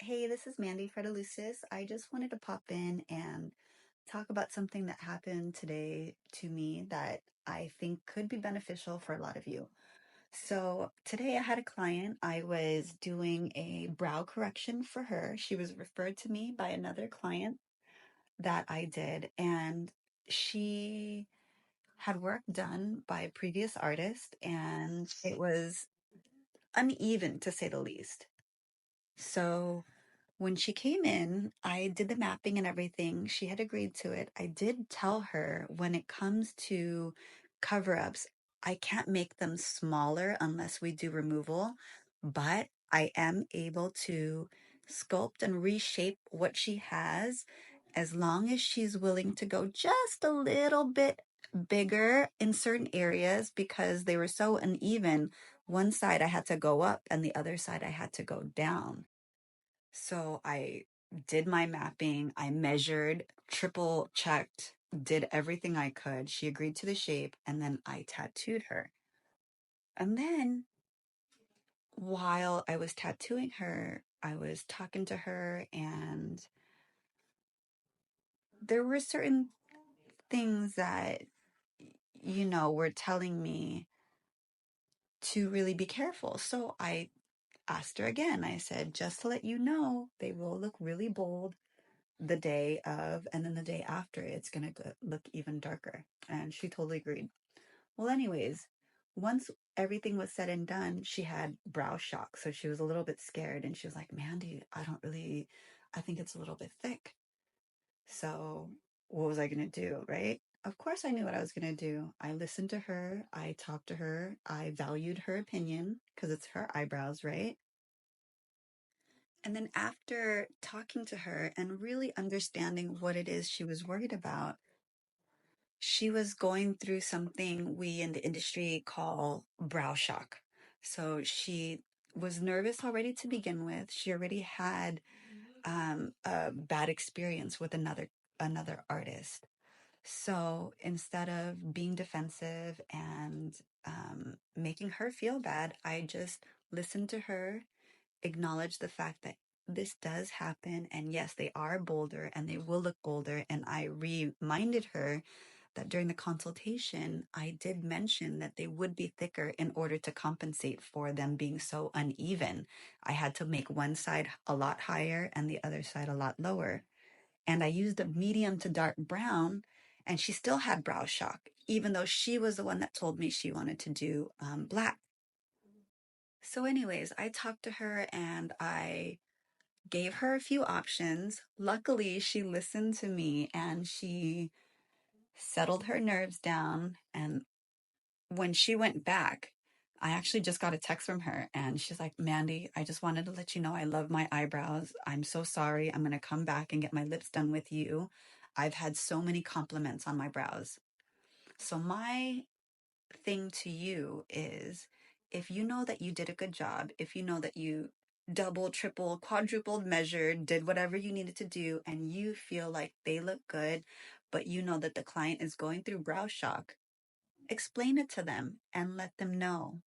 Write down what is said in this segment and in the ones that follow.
Hey, this is Mandy Fredalucis. I just wanted to pop in and talk about something that happened today to me that I think could be beneficial for a lot of you. So, today I had a client. I was doing a brow correction for her. She was referred to me by another client that I did, and she had work done by a previous artist, and it was uneven to say the least. So, when she came in, I did the mapping and everything. She had agreed to it. I did tell her when it comes to cover ups, I can't make them smaller unless we do removal, but I am able to sculpt and reshape what she has as long as she's willing to go just a little bit bigger in certain areas because they were so uneven. One side I had to go up and the other side I had to go down. So I did my mapping, I measured, triple checked, did everything I could. She agreed to the shape, and then I tattooed her. And then while I was tattooing her, I was talking to her, and there were certain things that, were telling me to really be careful. So I asked her again. I said, just to let you know, they will look really bold the day of, and then the day after, it's going to look even darker. And she totally agreed. Well, anyways, once everything was said and done, she had brow shock. So she was a little bit scared and she was like, Mandy, I think it's a little bit thick. So what was I going to do? Right. Of course, I knew what I was going to do. I listened to her. I talked to her. I valued her opinion because it's her eyebrows, right? And then after talking to her and really understanding what it is she was worried about, she was going through something we in the industry call brow shock. So she was nervous already to begin with. She already had a bad experience with another artist. So instead of being defensive and making her feel bad, I just listened to her, acknowledge the fact that this does happen. And yes, they are bolder and they will look bolder. And I reminded her that during the consultation, I did mention that they would be thicker in order to compensate for them being so uneven. I had to make one side a lot higher and the other side a lot lower. And I used a medium to dark brown, and she still had brow shock, even though she was the one that told me she wanted to do black. So, anyways, I talked to her and I gave her a few options. Luckily, she listened to me and she settled her nerves down. And when she went back, I actually just got a text from her and she's like, Mandy, I just wanted to let you know I love my eyebrows. I'm so sorry. I'm going to come back and get my lips done with you. I've had so many compliments on my brows. So, my thing to you is if you know that you did a good job, if you know that you double, triple, quadrupled measured, did whatever you needed to do, and you feel like they look good, but you know that the client is going through brow shock, explain it to them and let them know.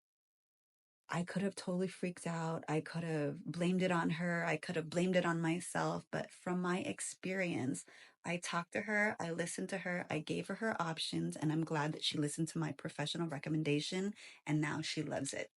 I could have totally freaked out. I could have blamed it on her. I could have blamed it on myself. But from my experience, I talked to her, I listened to her, I gave her her options, and I'm glad that she listened to my professional recommendation, and now she loves it.